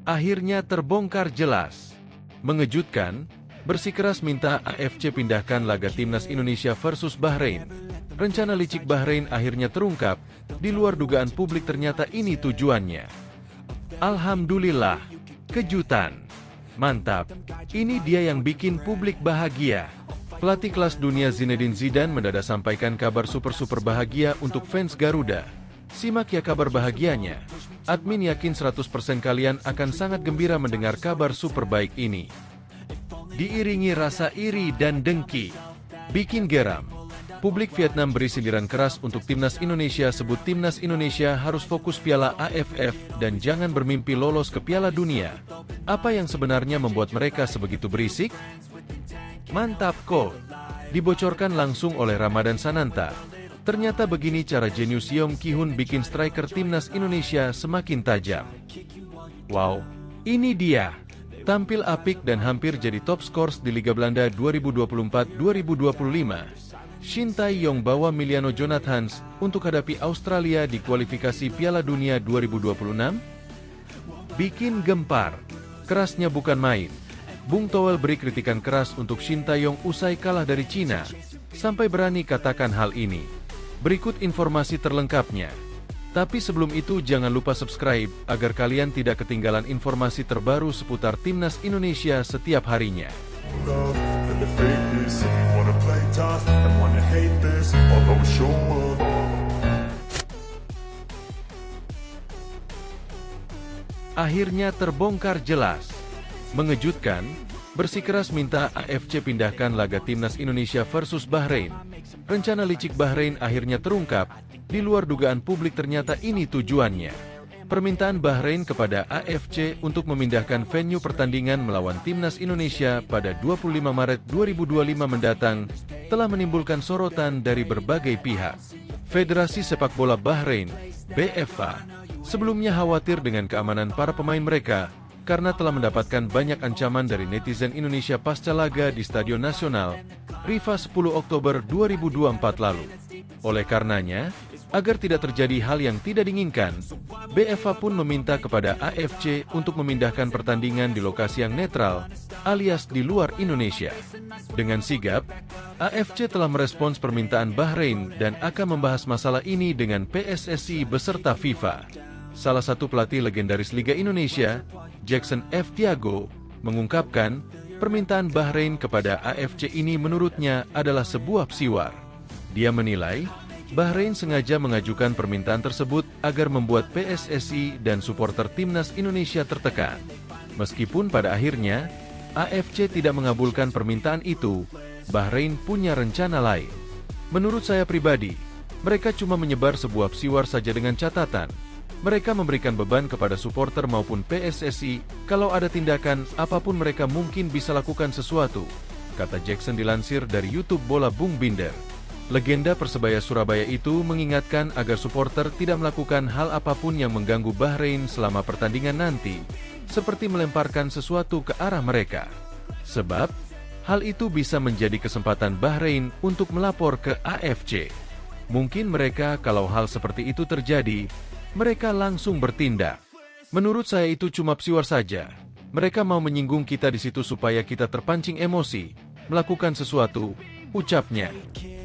Akhirnya terbongkar jelas. Mengejutkan, bersikeras minta AFC pindahkan laga timnas Indonesia versus Bahrain. Rencana licik Bahrain akhirnya terungkap, di luar dugaan publik ternyata ini tujuannya. Alhamdulillah, kejutan. Mantap, ini dia yang bikin publik bahagia. Pelatih kelas dunia Zinedine Zidane mendadak sampaikan kabar super bahagia untuk fans Garuda. Simak ya kabar bahagianya. Admin yakin 100% kalian akan sangat gembira mendengar kabar super baik ini. Diiringi rasa iri dan dengki. Bikin geram. Publik Vietnam beri sindiran keras untuk timnas Indonesia, sebut timnas Indonesia harus fokus Piala AFF dan jangan bermimpi lolos ke Piala Dunia. Apa yang sebenarnya membuat mereka sebegitu berisik? Mantap kok. Dibocorkan langsung oleh Ramadan Sananta. Ternyata begini cara jenius Yong Ki-hun bikin striker timnas Indonesia semakin tajam. Wow, ini dia. Tampil apik dan hampir jadi top skors di Liga Belanda 2024-2025. Shin Tae-yong bawa Miliano Jonathans untuk hadapi Australia di kualifikasi Piala Dunia 2026. Bikin gempar. Kerasnya bukan main. Bung Towel beri kritikan keras untuk Shin Tae-yong usai kalah dari Cina. Sampai berani katakan hal ini. Berikut informasi terlengkapnya. Tapi sebelum itu jangan lupa subscribe agar kalian tidak ketinggalan informasi terbaru seputar timnas Indonesia setiap harinya. Akhirnya terbongkar jelas. Mengejutkan, bersikeras minta AFC pindahkan laga timnas Indonesia versus Bahrain. Rencana licik Bahrain akhirnya terungkap, di luar dugaan publik ternyata ini tujuannya. Permintaan Bahrain kepada AFC untuk memindahkan venue pertandingan melawan timnas Indonesia pada 25 Maret 2025 mendatang telah menimbulkan sorotan dari berbagai pihak. Federasi Sepak Bola Bahrain, BFA, sebelumnya khawatir dengan keamanan para pemain mereka, karena telah mendapatkan banyak ancaman dari netizen Indonesia pasca laga di Stadion Nasional, Rifa 10 Oktober 2024 lalu. Oleh karenanya, agar tidak terjadi hal yang tidak diinginkan, BFA pun meminta kepada AFC untuk memindahkan pertandingan di lokasi yang netral, alias di luar Indonesia. Dengan sigap, AFC telah merespons permintaan Bahrain dan akan membahas masalah ini dengan PSSI beserta FIFA. Salah satu pelatih legendaris Liga Indonesia, Jackson F. Tiago, mengungkapkan permintaan Bahrain kepada AFC ini menurutnya adalah sebuah psiwar. Dia menilai, Bahrain sengaja mengajukan permintaan tersebut agar membuat PSSI dan supporter timnas Indonesia tertekan. Meskipun pada akhirnya, AFC tidak mengabulkan permintaan itu, Bahrain punya rencana lain. Menurut saya pribadi, mereka cuma menyebar sebuah psiwar saja dengan catatan. Mereka memberikan beban kepada supporter maupun PSSI, kalau ada tindakan, apapun mereka mungkin bisa lakukan sesuatu, kata Jackson dilansir dari YouTube Bola Bung Binder. Legenda Persebaya Surabaya itu mengingatkan agar supporter tidak melakukan hal apapun yang mengganggu Bahrain selama pertandingan nanti, seperti melemparkan sesuatu ke arah mereka. Sebab, hal itu bisa menjadi kesempatan Bahrain untuk melapor ke AFC. Mungkin mereka kalau hal seperti itu terjadi, mereka langsung bertindak. Menurut saya itu cuma psiwar saja. Mereka mau menyinggung kita di situ supaya kita terpancing emosi, melakukan sesuatu, ucapnya.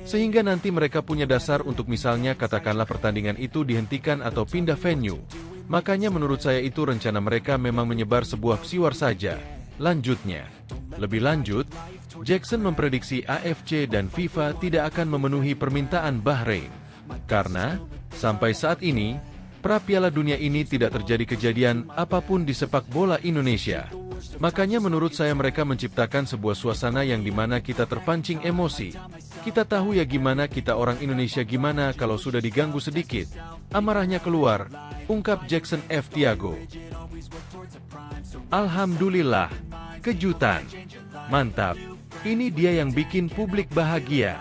Sehingga nanti mereka punya dasar untuk misalnya katakanlah pertandingan itu dihentikan atau pindah venue. Makanya menurut saya itu rencana mereka memang menyebar sebuah psiwar saja. Lanjutnya. Lebih lanjut, Jackson memprediksi AFC dan FIFA tidak akan memenuhi permintaan Bahrain. Karena, sampai saat ini, pra Piala Dunia ini tidak terjadi kejadian apapun di sepak bola Indonesia. Makanya menurut saya mereka menciptakan sebuah suasana yang dimana kita terpancing emosi. Kita tahu ya gimana kita orang Indonesia gimana kalau sudah diganggu sedikit, amarahnya keluar, ungkap Jackson F. Tiago. Alhamdulillah, kejutan. Mantap, ini dia yang bikin publik bahagia.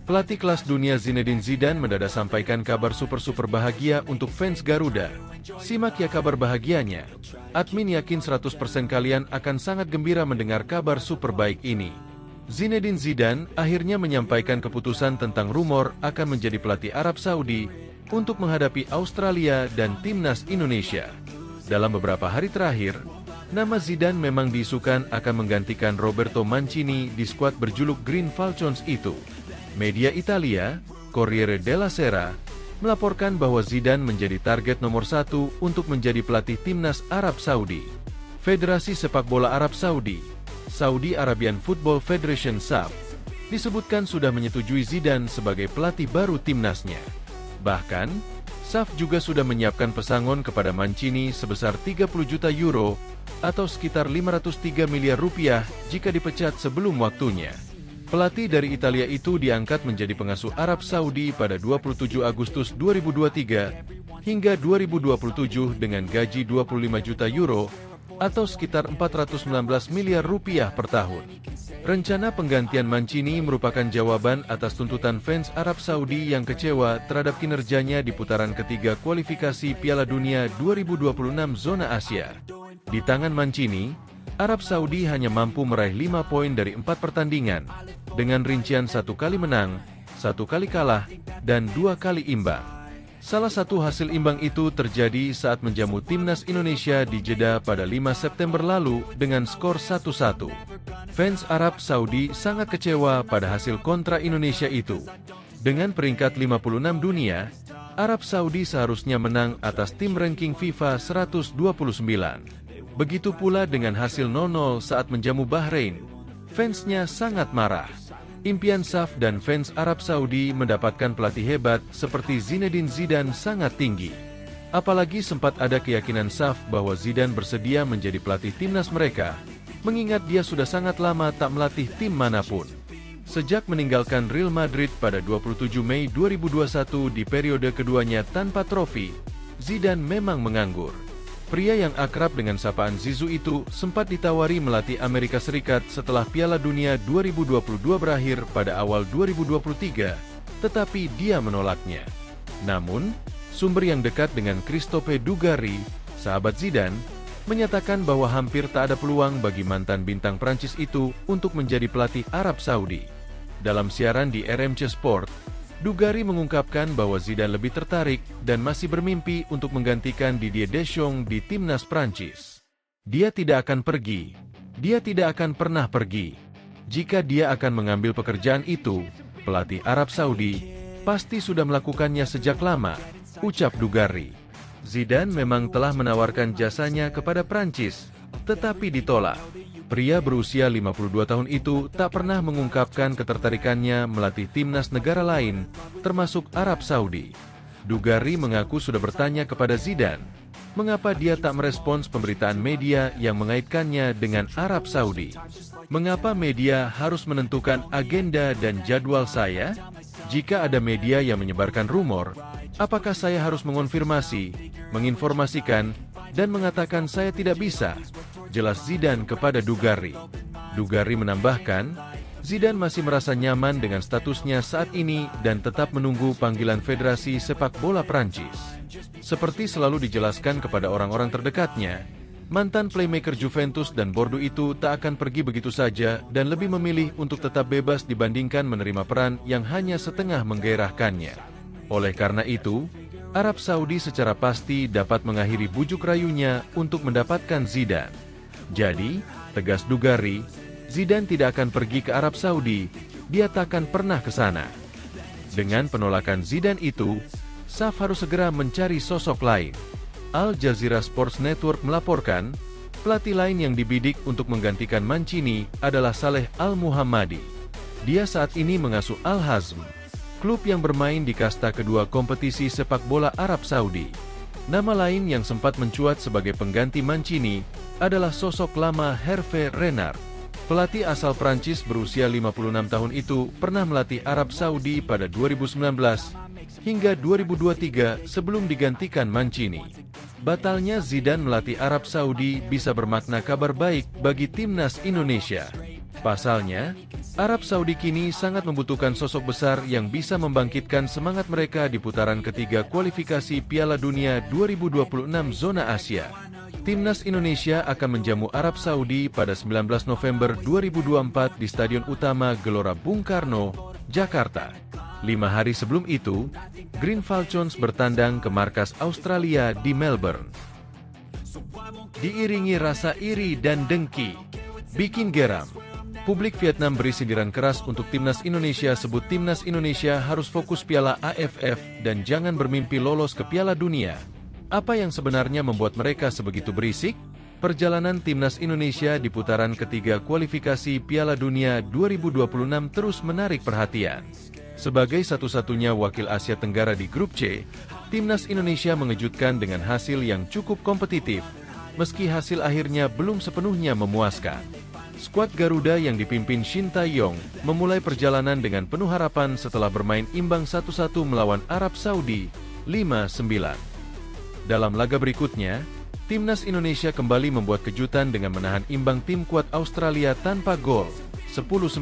Pelatih kelas dunia Zinedine Zidane mendadak sampaikan kabar super bahagia untuk fans Garuda. Simak ya kabar bahagianya. Admin yakin 100% kalian akan sangat gembira mendengar kabar super baik ini. Zinedine Zidane akhirnya menyampaikan keputusan tentang rumor akan menjadi pelatih Arab Saudi untuk menghadapi Australia dan timnas Indonesia. Dalam beberapa hari terakhir, Nama Zidane memang diisukan akan menggantikan Roberto Mancini di skuad berjuluk Green Falcons itu. Media Italia, Corriere della Sera, melaporkan bahwa Zidane menjadi target nomor 1 untuk menjadi pelatih timnas Arab Saudi. Federasi Sepak Bola Arab Saudi, Saudi Arabian Football Federation (SAF), disebutkan sudah menyetujui Zidane sebagai pelatih baru timnasnya. Bahkan, SAF juga sudah menyiapkan pesangon kepada Mancini sebesar 30 juta euro atau sekitar 503 miliar rupiah jika dipecat sebelum waktunya. Pelatih dari Italia itu diangkat menjadi pengasuh Arab Saudi pada 27 Agustus 2023 hingga 2027 dengan gaji 25 juta euro atau sekitar 419 miliar rupiah per tahun. Rencana penggantian Mancini merupakan jawaban atas tuntutan fans Arab Saudi yang kecewa terhadap kinerjanya di putaran ketiga kualifikasi Piala Dunia 2026 zona Asia. Di tangan Mancini, Arab Saudi hanya mampu meraih 5 poin dari 4 pertandingan, dengan rincian 1 kali menang, 1 kali kalah, dan 2 kali imbang. Salah satu hasil imbang itu terjadi saat menjamu timnas Indonesia di Jeddah pada 5 September lalu dengan skor 1-1. Fans Arab Saudi sangat kecewa pada hasil kontra Indonesia itu. Dengan peringkat 56 dunia, Arab Saudi seharusnya menang atas tim ranking FIFA 129. Begitu pula dengan hasil 0-0 saat menjamu Bahrain. Fansnya sangat marah. Impian SAF dan fans Arab Saudi mendapatkan pelatih hebat seperti Zinedine Zidane sangat tinggi. Apalagi sempat ada keyakinan SAF bahwa Zidane bersedia menjadi pelatih timnas mereka, mengingat dia sudah sangat lama tak melatih tim manapun. Sejak meninggalkan Real Madrid pada 27 Mei 2021 di periode keduanya tanpa trofi, Zidane memang menganggur. Pria yang akrab dengan sapaan Zizou itu sempat ditawari melatih Amerika Serikat setelah Piala Dunia 2022 berakhir pada awal 2023, tetapi dia menolaknya. Namun, sumber yang dekat dengan Christophe Dugarry, sahabat Zidane, menyatakan bahwa hampir tak ada peluang bagi mantan bintang Prancis itu untuk menjadi pelatih Arab Saudi. Dalam siaran di RMC Sport, Dugarry mengungkapkan bahwa Zidane lebih tertarik dan masih bermimpi untuk menggantikan Didier Deschamps di timnas Prancis. Dia tidak akan pergi. Dia tidak akan pernah pergi. Jika dia akan mengambil pekerjaan itu, pelatih Arab Saudi pasti sudah melakukannya sejak lama, ucap Dugarry. Zidane memang telah menawarkan jasanya kepada Prancis, tetapi ditolak. Pria berusia 52 tahun itu tak pernah mengungkapkan ketertarikannya melatih timnas negara lain, termasuk Arab Saudi. Dugarry mengaku sudah bertanya kepada Zidane, mengapa dia tak merespons pemberitaan media yang mengaitkannya dengan Arab Saudi. Mengapa media harus menentukan agenda dan jadwal saya? Jika ada media yang menyebarkan rumor, apakah saya harus mengonfirmasi, menginformasikan, dan mengatakan saya tidak bisa? Jelas Zidane kepada Dugarry. Dugarry menambahkan, Zidane masih merasa nyaman dengan statusnya saat ini dan tetap menunggu panggilan Federasi Sepak Bola Prancis. Seperti selalu dijelaskan kepada orang-orang terdekatnya, mantan playmaker Juventus dan Bordeaux itu tak akan pergi begitu saja dan lebih memilih untuk tetap bebas dibandingkan menerima peran yang hanya setengah menggairahkannya. Oleh karena itu, Arab Saudi secara pasti dapat mengakhiri bujuk rayunya untuk mendapatkan Zidane. Jadi, tegas Dugarry, Zidane tidak akan pergi ke Arab Saudi, dia tak akan pernah ke sana. Dengan penolakan Zidane itu, SAF harus segera mencari sosok lain. Al Jazeera Sports Network melaporkan, pelatih lain yang dibidik untuk menggantikan Mancini adalah Saleh Al-Muhammadi. Dia saat ini mengasuh Al-Hazm, klub yang bermain di kasta kedua kompetisi sepak bola Arab Saudi. Nama lain yang sempat mencuat sebagai pengganti Mancini adalah sosok lama Hervé Renard. Pelatih asal Prancis berusia 56 tahun itu pernah melatih Arab Saudi pada 2019 hingga 2023 sebelum digantikan Mancini. Batalnya Zidane melatih Arab Saudi bisa bermakna kabar baik bagi timnas Indonesia. Pasalnya, Arab Saudi kini sangat membutuhkan sosok besar yang bisa membangkitkan semangat mereka di putaran ketiga kualifikasi Piala Dunia 2026 zona Asia. Timnas Indonesia akan menjamu Arab Saudi pada 19 November 2024 di Stadion Utama Gelora Bung Karno, Jakarta. 5 hari sebelum itu, Green Falcons bertandang ke markas Australia di Melbourne. diiringi rasa iri dan dengki. Bikin geram. Publik Vietnam beri sindiran keras untuk timnas Indonesia, sebut timnas Indonesia harus fokus Piala AFF dan jangan bermimpi lolos ke Piala Dunia. Apa yang sebenarnya membuat mereka sebegitu berisik? Perjalanan timnas Indonesia di putaran ketiga kualifikasi Piala Dunia 2026 terus menarik perhatian. Sebagai satu-satunya wakil Asia Tenggara di grup C, timnas Indonesia mengejutkan dengan hasil yang cukup kompetitif, meski hasil akhirnya belum sepenuhnya memuaskan. Skuad Garuda yang dipimpin Shin Tae-yong memulai perjalanan dengan penuh harapan setelah bermain imbang 1-1 melawan Arab Saudi 5-9. Dalam laga berikutnya, timnas Indonesia kembali membuat kejutan dengan menahan imbang tim kuat Australia tanpa gol 10-9,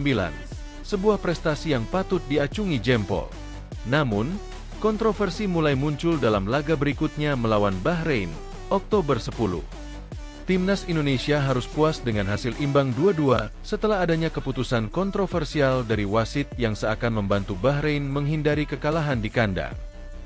sebuah prestasi yang patut diacungi jempol. Namun, kontroversi mulai muncul dalam laga berikutnya melawan Bahrain, Oktober 10. Timnas Indonesia harus puas dengan hasil imbang 2-2 setelah adanya keputusan kontroversial dari wasit yang seakan membantu Bahrain menghindari kekalahan di kandang.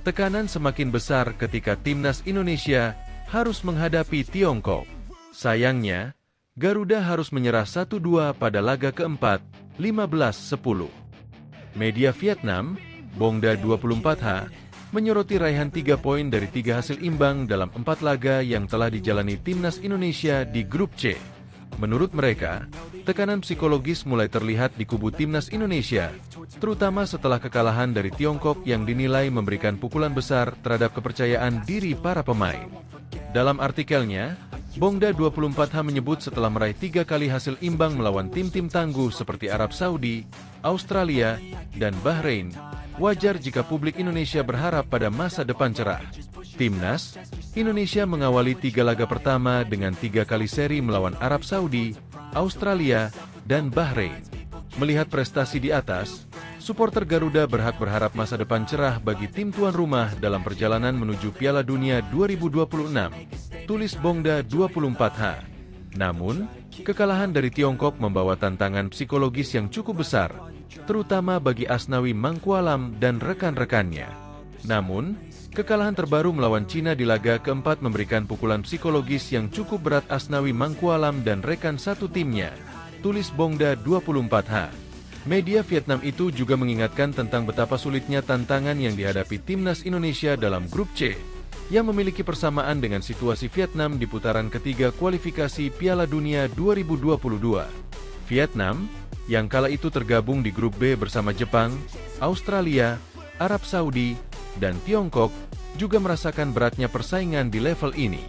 Tekanan semakin besar ketika timnas Indonesia harus menghadapi Tiongkok. Sayangnya, Garuda harus menyerah 1-2 pada laga keempat, 15-10. Media Vietnam, Bongda 24H, menyoroti raihan 3 poin dari 3 hasil imbang dalam 4 laga yang telah dijalani timnas Indonesia di grup C. Menurut mereka, tekanan psikologis mulai terlihat di kubu timnas Indonesia, terutama setelah kekalahan dari Tiongkok yang dinilai memberikan pukulan besar terhadap kepercayaan diri para pemain. Dalam artikelnya, Bongda 24H menyebut setelah meraih 3 kali hasil imbang melawan tim-tim tangguh seperti Arab Saudi, Australia, dan Bahrain, wajar jika publik Indonesia berharap pada masa depan cerah. Timnas Indonesia mengawali 3 laga pertama dengan 3 kali seri melawan Arab Saudi, Australia, dan Bahrain. Melihat prestasi di atas, supporter Garuda berharap masa depan cerah bagi tim tuan rumah dalam perjalanan menuju Piala Dunia 2026, tulis Bongda 24H. Namun, kekalahan dari Tiongkok membawa tantangan psikologis yang cukup besar, terutama bagi Asnawi Mangkualam dan rekan-rekannya. Namun, kekalahan terbaru melawan Cina di laga keempat memberikan pukulan psikologis yang cukup berat Asnawi Mangkualam dan rekan satu timnya, tulis Bongda 24H. Media Vietnam itu juga mengingatkan tentang betapa sulitnya tantangan yang dihadapi timnas Indonesia dalam grup C, yang memiliki persamaan dengan situasi Vietnam di putaran ketiga kualifikasi Piala Dunia 2022. Vietnam, yang kala itu tergabung di grup B bersama Jepang, Australia, Arab Saudi, dan Tiongkok, juga merasakan beratnya persaingan di level ini.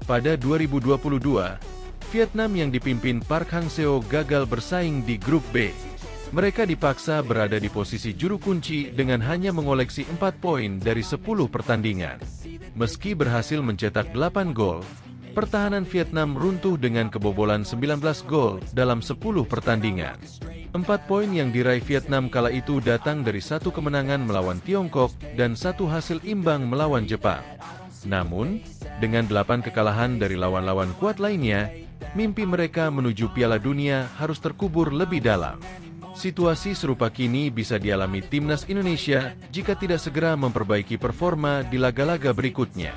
Pada 2022, Vietnam yang dipimpin Park Hang-seo gagal bersaing di grup B. Mereka dipaksa berada di posisi juru kunci dengan hanya mengoleksi 4 poin dari 10 pertandingan. Meski berhasil mencetak 8 gol, pertahanan Vietnam runtuh dengan kebobolan 19 gol dalam 10 pertandingan. 4 poin yang diraih Vietnam kala itu datang dari 1 kemenangan melawan Tiongkok dan 1 hasil imbang melawan Jepang. Namun, dengan 8 kekalahan dari lawan-lawan kuat lainnya, mimpi mereka menuju Piala Dunia harus terkubur lebih dalam. Situasi serupa kini bisa dialami timnas Indonesia jika tidak segera memperbaiki performa di laga-laga berikutnya.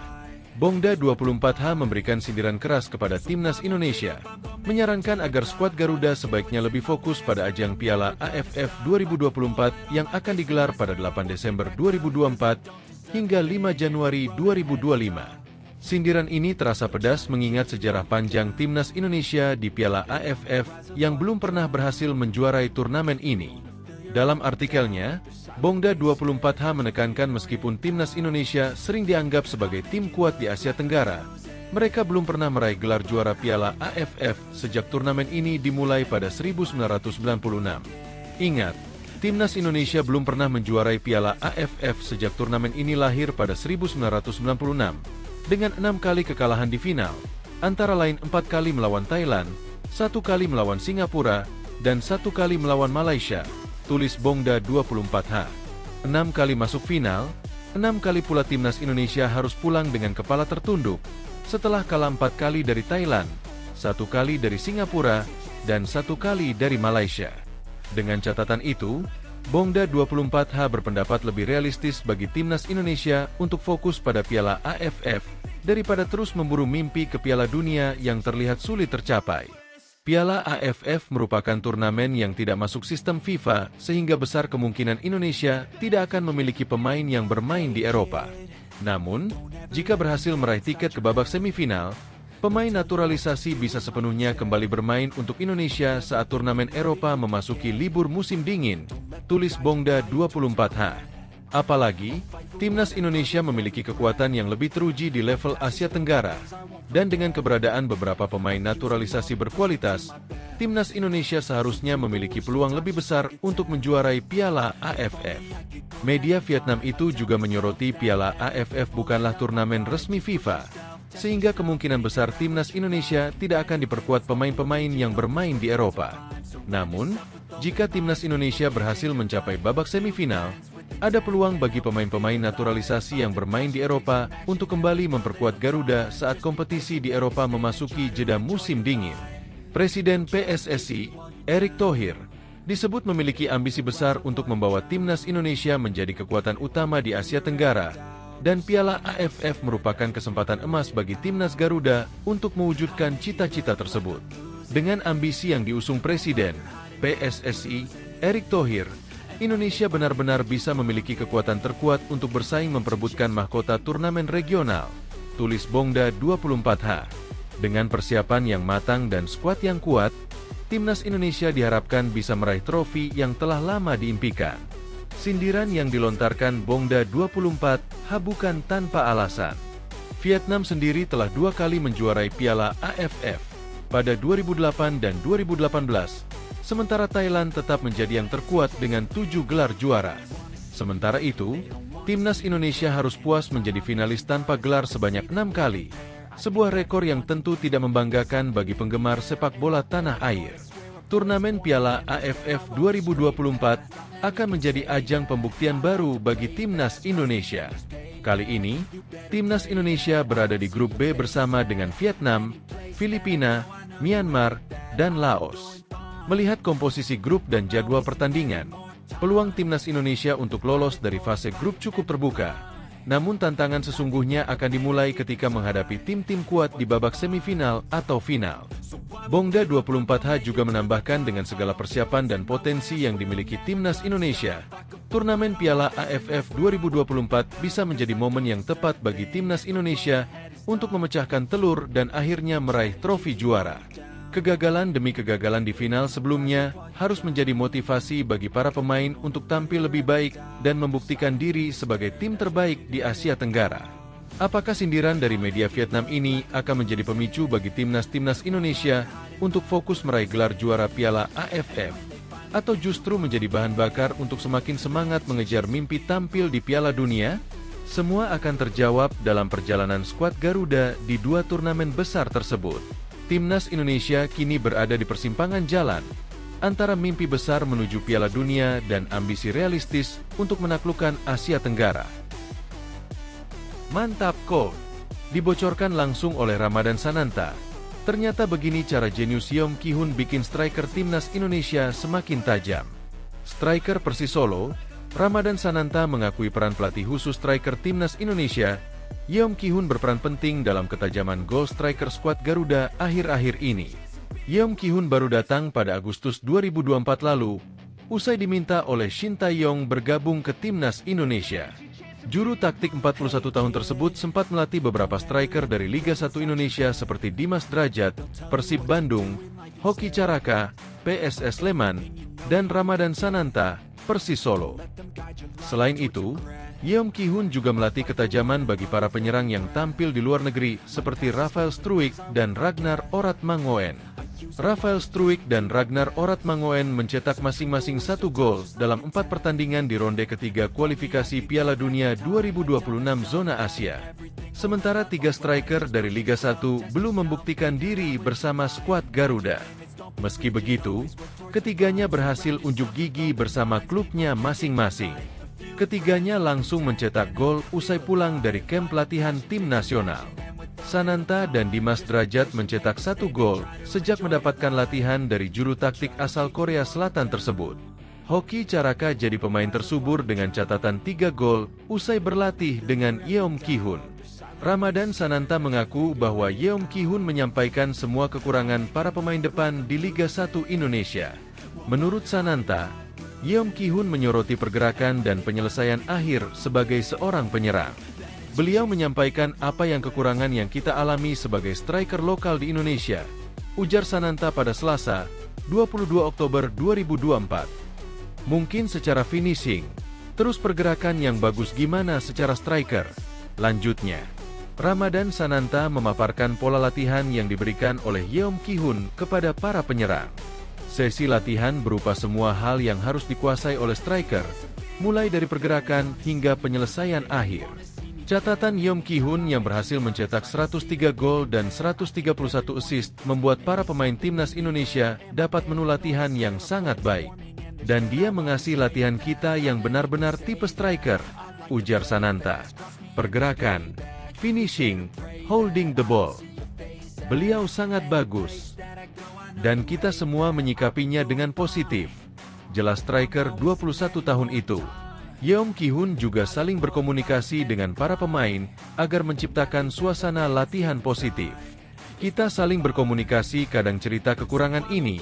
Bongda 24H memberikan sindiran keras kepada timnas Indonesia, menyarankan agar skuad Garuda sebaiknya lebih fokus pada ajang Piala AFF 2024 yang akan digelar pada 8 Desember 2024 hingga 5 Januari 2025. Sindiran ini terasa pedas mengingat sejarah panjang timnas Indonesia di Piala AFF yang belum pernah berhasil menjuarai turnamen ini. Dalam artikelnya, Bongda 24H menekankan meskipun timnas Indonesia sering dianggap sebagai tim kuat di Asia Tenggara, mereka belum pernah meraih gelar juara Piala AFF sejak turnamen ini dimulai pada 1996. Ingat, timnas Indonesia belum pernah menjuarai Piala AFF sejak turnamen ini lahir pada 1996. Dengan 6 kali kekalahan di final, antara lain 4 kali melawan Thailand, 1 kali melawan Singapura, dan 1 kali melawan Malaysia, tulis Bongda 24H. 6 kali masuk final, 6 kali pula timnas Indonesia harus pulang dengan kepala tertunduk, setelah kalah 4 kali dari Thailand, 1 kali dari Singapura, dan 1 kali dari Malaysia. Dengan catatan itu, Bongda 24H berpendapat lebih realistis bagi timnas Indonesia untuk fokus pada Piala AFF daripada terus memburu mimpi ke Piala Dunia yang terlihat sulit tercapai. Piala AFF merupakan turnamen yang tidak masuk sistem FIFA, sehingga besar kemungkinan Indonesia tidak akan memiliki pemain yang bermain di Eropa. Namun, jika berhasil meraih tiket ke babak semifinal, pemain naturalisasi bisa sepenuhnya kembali bermain untuk Indonesia saat turnamen Eropa memasuki libur musim dingin, tulis Bongda 24H. Apalagi, timnas Indonesia memiliki kekuatan yang lebih teruji di level Asia Tenggara, dan dengan keberadaan beberapa pemain naturalisasi berkualitas, timnas Indonesia seharusnya memiliki peluang lebih besar untuk menjuarai Piala AFF. Media Vietnam itu juga menyoroti Piala AFF bukanlah turnamen resmi FIFA, sehingga kemungkinan besar timnas Indonesia tidak akan diperkuat pemain-pemain yang bermain di Eropa. Namun, jika timnas Indonesia berhasil mencapai babak semifinal, ada peluang bagi pemain-pemain naturalisasi yang bermain di Eropa untuk kembali memperkuat Garuda saat kompetisi di Eropa memasuki jeda musim dingin. Presiden PSSI, Erick Thohir, disebut memiliki ambisi besar untuk membawa timnas Indonesia menjadi kekuatan utama di Asia Tenggara, dan Piala AFF merupakan kesempatan emas bagi timnas Garuda untuk mewujudkan cita-cita tersebut. Dengan ambisi yang diusung Presiden PSSI, Erick Thohir, Indonesia benar-benar bisa memiliki kekuatan terkuat untuk bersaing memperebutkan mahkota turnamen regional, tulis Bongda 24H. Dengan persiapan yang matang dan skuad yang kuat, timnas Indonesia diharapkan bisa meraih trofi yang telah lama diimpikan. Sindiran yang dilontarkan Bongda 24H bukan tanpa alasan. Vietnam sendiri telah 2 kali menjuarai Piala AFF, pada 2008 dan 2018, sementara Thailand tetap menjadi yang terkuat dengan 7 gelar juara. Sementara itu, timnas Indonesia harus puas menjadi finalis tanpa gelar sebanyak 6 kali, sebuah rekor yang tentu tidak membanggakan bagi penggemar sepak bola tanah air. Turnamen Piala AFF 2024 akan menjadi ajang pembuktian baru bagi timnas Indonesia. Kali ini, timnas Indonesia berada di grup B bersama dengan Vietnam, Filipina, Myanmar, dan Laos. Melihat komposisi grup dan jadwal pertandingan, peluang timnas Indonesia untuk lolos dari fase grup cukup terbuka. Namun tantangan sesungguhnya akan dimulai ketika menghadapi tim-tim kuat di babak semifinal atau final. Bongda 24H juga menambahkan dengan segala persiapan dan potensi yang dimiliki timnas Indonesia, turnamen Piala AFF 2024 bisa menjadi momen yang tepat bagi timnas Indonesia untuk memecahkan telur dan akhirnya meraih trofi juara. Kegagalan demi kegagalan di final sebelumnya harus menjadi motivasi bagi para pemain untuk tampil lebih baik dan membuktikan diri sebagai tim terbaik di Asia Tenggara. Apakah sindiran dari media Vietnam ini akan menjadi pemicu bagi timnas-timnas Indonesia untuk fokus meraih gelar juara Piala AFF? Atau justru menjadi bahan bakar untuk semakin semangat mengejar mimpi tampil di Piala Dunia? Semua akan terjawab dalam perjalanan skuad Garuda di 2 turnamen besar tersebut. Timnas Indonesia kini berada di persimpangan jalan antara mimpi besar menuju Piala Dunia dan ambisi realistis untuk menaklukkan Asia Tenggara. Mantap kok! Dibocorkan langsung oleh Ramadan Sananta. Ternyata begini cara jenius Yeom Ki-hun bikin striker timnas Indonesia semakin tajam. Striker Persis Solo, Ramadan Sananta mengakui peran pelatih khusus striker timnas Indonesia Yeom Ki-hun berperan penting dalam ketajaman gol striker skuad Garuda akhir-akhir ini. Yeom Ki-hun baru datang pada Agustus 2024 lalu, usai diminta oleh Shin Tae-yong bergabung ke timnas Indonesia. Juru taktik 41 tahun tersebut sempat melatih beberapa striker dari Liga 1 Indonesia seperti Dimas Drajat, Persib Bandung, Hoki Caraka, PSS Sleman, dan Ramadan Sananta, Persis Solo. Selain itu, Yeom Ki-hun juga melatih ketajaman bagi para penyerang yang tampil di luar negeri seperti Rafael Struijk dan Ragnar Oratmangoen. Rafael Struijk dan Ragnar Oratmangoen mencetak masing-masing 1 gol dalam 4 pertandingan di ronde ketiga kualifikasi Piala Dunia 2026 zona Asia. Sementara 3 striker dari Liga 1 belum membuktikan diri bersama skuad Garuda. Meski begitu, ketiganya berhasil unjuk gigi bersama klubnya masing-masing. Ketiganya langsung mencetak gol usai pulang dari kamp latihan tim nasional. Sananta dan Dimas Drajat mencetak 1 gol sejak mendapatkan latihan dari juru taktik asal Korea Selatan tersebut. Hoki Caraka jadi pemain tersubur dengan catatan 3 gol usai berlatih dengan Yeom Ki-hun. Ramadan Sananta mengaku bahwa Yeom Ki-hun menyampaikan semua kekurangan para pemain depan di Liga 1 Indonesia. Menurut Sananta, Yeom Ki-hun menyoroti pergerakan dan penyelesaian akhir sebagai seorang penyerang. Beliau menyampaikan apa yang kekurangan yang kita alami sebagai striker lokal di Indonesia, ujar Sananta pada Selasa, 22 Oktober 2024. Mungkin secara finishing, terus pergerakan yang bagus gimana secara striker, lanjutnya. Ramadan Sananta memaparkan pola latihan yang diberikan oleh Yeom Ki-hun kepada para penyerang. Sesi latihan berupa semua hal yang harus dikuasai oleh striker, mulai dari pergerakan hingga penyelesaian akhir. Catatan Yeom Ki-hun yang berhasil mencetak 103 gol dan 131 assist membuat para pemain timnas Indonesia dapat menu latihan yang sangat baik. Dan dia mengasih latihan kita yang benar-benar tipe striker, ujar Sananta. Pergerakan, finishing, holding the ball. Beliau sangat bagus. Dan kita semua menyikapinya dengan positif. Jelas striker 21 tahun itu. Yeom Ki-hun juga saling berkomunikasi dengan para pemain agar menciptakan suasana latihan positif. Kita saling berkomunikasi, kadang cerita kekurangan ini.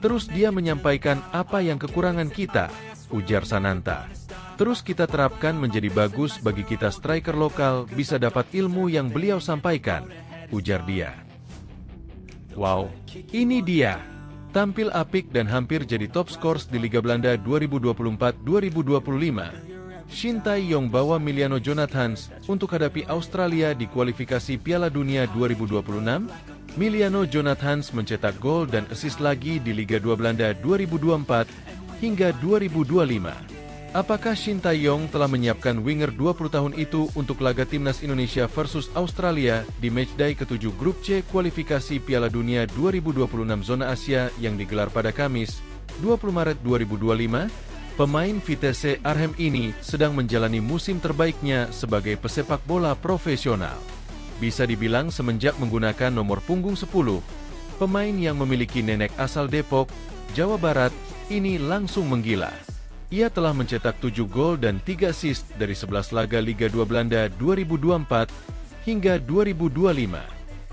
Terus dia menyampaikan apa yang kekurangan kita, ujar Sananta. Terus kita terapkan menjadi bagus bagi kita striker lokal bisa dapat ilmu yang beliau sampaikan, ujar dia. Wow, ini dia. Tampil apik dan hampir jadi top skors di Liga Belanda 2024-2025. Shin Tae-yong bawa Emiliano Jonathans untuk hadapi Australia di kualifikasi Piala Dunia 2026. Emiliano Jonathans mencetak gol dan assist lagi di Liga 2 Belanda 2024 hingga 2025. Apakah Shin Tae-yong telah menyiapkan winger 20 tahun itu untuk laga timnas Indonesia versus Australia di matchday ke-7 Grup C kualifikasi Piala Dunia 2026 Zona Asia yang digelar pada Kamis, 20 Maret 2025? Pemain Vitesse Arnhem ini sedang menjalani musim terbaiknya sebagai pesepak bola profesional. Bisa dibilang semenjak menggunakan nomor punggung 10, pemain yang memiliki nenek asal Depok, Jawa Barat, ini langsung menggila. Ia telah mencetak 7 gol dan 3 assist dari 11 laga Liga 2 Belanda 2024 hingga 2025.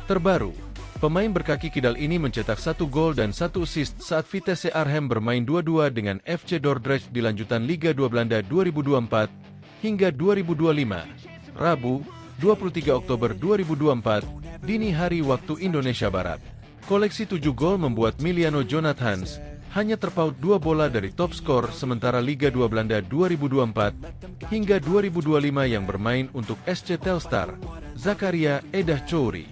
Terbaru, pemain berkaki kidal ini mencetak 1 gol dan 1 assist saat Vitesse Arnhem bermain 2-2 dengan FC Dordrecht di lanjutan Liga 2 Belanda 2024 hingga 2025. Rabu, 23 Oktober 2024, dini hari waktu Indonesia Barat. Koleksi 7 gol membuat Emiliano Jonathans hanya terpaut 2 bola dari top skor sementara Liga 2 Belanda 2024 hingga 2025 yang bermain untuk SC Telstar, Zakaria Edah Chouri.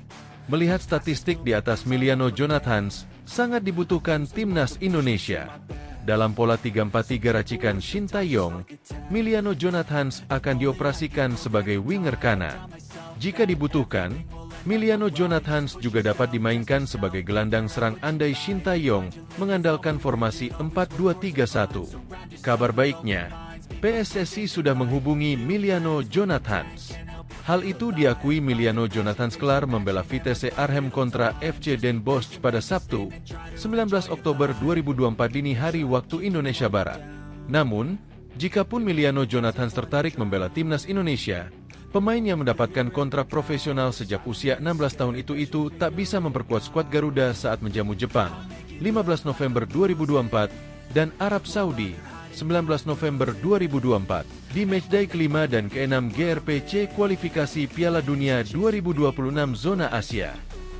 Melihat statistik di atas Emiliano Jonathans, sangat dibutuhkan timnas Indonesia. Dalam pola 3-4-3 racikan Shin Tae-yong, Emiliano Jonathans akan dioperasikan sebagai winger kanan. Jika dibutuhkan, Emiliano Jonathans juga dapat dimainkan sebagai gelandang serang andai Shin Tae-yong mengandalkan formasi 4-2-3-1. Kabar baiknya, PSSI sudah menghubungi Emiliano Jonathans. Hal itu diakui Emiliano Jonathans kelar membela Vitesse Arnhem kontra FC Den Bosch pada Sabtu, 19 Oktober 2024 dini hari waktu Indonesia Barat. Namun, jikapun Emiliano Jonathans tertarik membela timnas Indonesia, pemain yang mendapatkan kontrak profesional sejak usia 16 tahun itu tak bisa memperkuat skuad Garuda saat menjamu Jepang, 15 November 2024, dan Arab Saudi, 19 November 2024, di matchday kelima dan ke-6 GRPC kualifikasi Piala Dunia 2026 Zona Asia.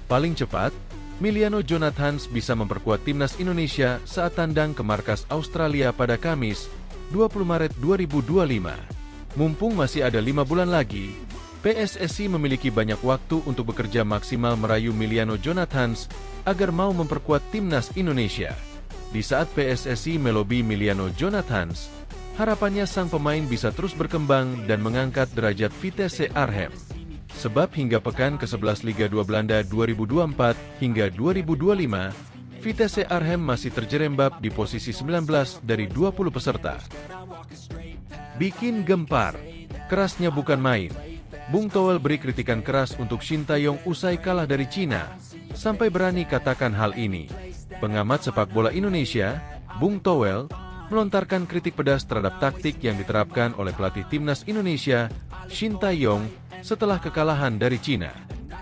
Paling cepat, Emiliano Jonathans bisa memperkuat timnas Indonesia saat tandang ke markas Australia pada Kamis, 20 Maret 2025. Mumpung masih ada 5 bulan lagi, PSSI memiliki banyak waktu untuk bekerja maksimal merayu Emiliano Jonathans agar mau memperkuat timnas Indonesia. Di saat PSSI melobi Emiliano Jonathans, harapannya sang pemain bisa terus berkembang dan mengangkat derajat Vitesse Arnhem. Sebab hingga pekan ke-11 Liga 2 Belanda 2024 hingga 2025, Vitesse Arnhem masih terjerembab di posisi 19 dari 20 peserta. Bikin gempar, kerasnya bukan main. Bung Toel beri kritikan keras untuk Shin Tae-yong usai kalah dari Cina, sampai berani katakan hal ini. Pengamat sepak bola Indonesia, Bung Toel, melontarkan kritik pedas terhadap taktik yang diterapkan oleh pelatih timnas Indonesia, Shin Tae-yong, setelah kekalahan dari Cina.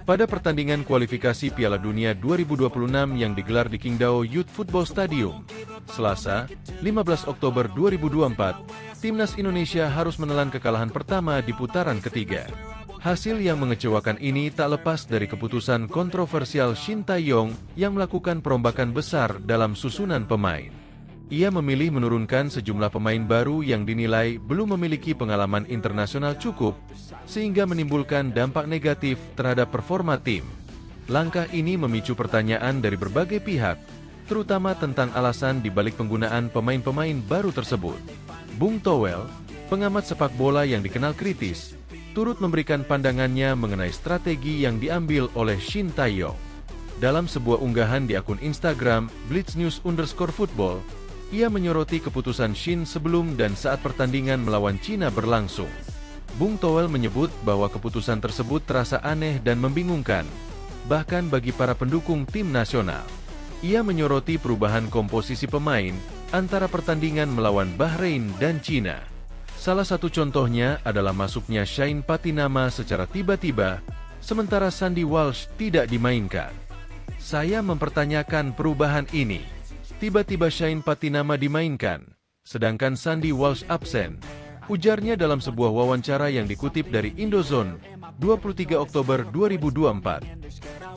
Pada pertandingan kualifikasi Piala Dunia 2026 yang digelar di Qingdao Youth Football Stadium, Selasa, 15 Oktober 2024, Timnas Indonesia harus menelan kekalahan pertama di putaran ketiga. Hasil yang mengecewakan ini tak lepas dari keputusan kontroversial Shin Tae-yong yang melakukan perombakan besar dalam susunan pemain. Ia memilih menurunkan sejumlah pemain baru yang dinilai belum memiliki pengalaman internasional cukup, sehingga menimbulkan dampak negatif terhadap performa tim. Langkah ini memicu pertanyaan dari berbagai pihak, terutama tentang alasan dibalik penggunaan pemain-pemain baru tersebut. Bung Toel, pengamat sepak bola yang dikenal kritis, turut memberikan pandangannya mengenai strategi yang diambil oleh Shin Tae-yong. Dalam sebuah unggahan di akun Instagram @blitznews_football, ia menyoroti keputusan Shin sebelum dan saat pertandingan melawan Cina berlangsung. Bung Toel menyebut bahwa keputusan tersebut terasa aneh dan membingungkan, bahkan bagi para pendukung tim nasional. Ia menyoroti perubahan komposisi pemain antara pertandingan melawan Bahrain dan Cina. Salah satu contohnya adalah masuknya Shane Patinama secara tiba-tiba, sementara Sandy Walsh tidak dimainkan. Saya mempertanyakan perubahan ini. Tiba-tiba Shane Patinama dimainkan, sedangkan Sandy Walsh absen, ujarnya dalam sebuah wawancara yang dikutip dari Indozone, 23 Oktober 2024.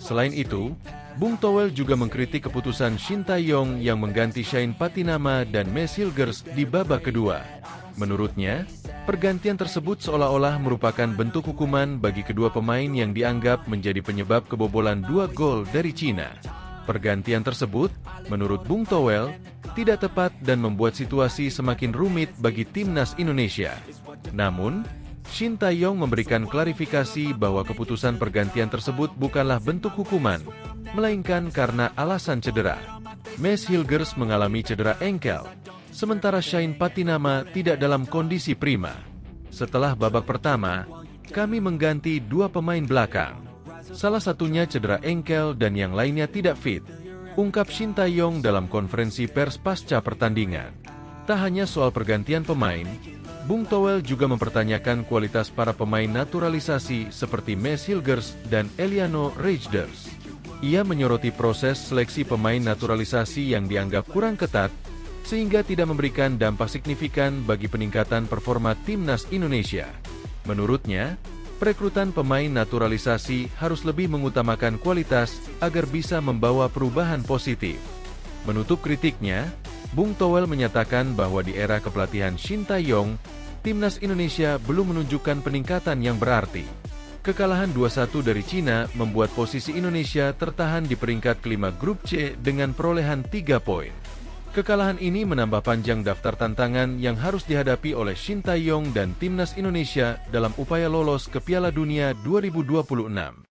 Selain itu, Bung Toel juga mengkritik keputusan Shin Tae-yong yang mengganti Shane Patinama dan Maes Hilgers di babak kedua. Menurutnya, pergantian tersebut seolah-olah merupakan bentuk hukuman bagi kedua pemain yang dianggap menjadi penyebab kebobolan 2 gol dari Cina. Pergantian tersebut, menurut Bung Toel, tidak tepat dan membuat situasi semakin rumit bagi Timnas Indonesia. Namun, Shin Tae-yong memberikan klarifikasi bahwa keputusan pergantian tersebut bukanlah bentuk hukuman, melainkan karena alasan cedera. Maes Hilgers mengalami cedera engkel, sementara Shane Patinama tidak dalam kondisi prima. Setelah babak pertama, kami mengganti 2 pemain belakang. Salah satunya cedera engkel dan yang lainnya tidak fit, ungkap Shin Tae-yong dalam konferensi pers pasca pertandingan. Tak hanya soal pergantian pemain, Bung Toel juga mempertanyakan kualitas para pemain naturalisasi seperti Maes Hilgers dan Eliano Reijnders. Ia menyoroti proses seleksi pemain naturalisasi yang dianggap kurang ketat, sehingga tidak memberikan dampak signifikan bagi peningkatan performa Timnas Indonesia. Menurutnya, perekrutan pemain naturalisasi harus lebih mengutamakan kualitas agar bisa membawa perubahan positif. Menutup kritiknya, Bung Toel menyatakan bahwa di era kepelatihan Shin Tae-yong, Timnas Indonesia belum menunjukkan peningkatan yang berarti. Kekalahan 2-1 dari Cina membuat posisi Indonesia tertahan di peringkat kelima grup C dengan perolehan 3 poin. Kekalahan ini menambah panjang daftar tantangan yang harus dihadapi oleh Shin Tae-yong dan Timnas Indonesia dalam upaya lolos ke Piala Dunia 2026.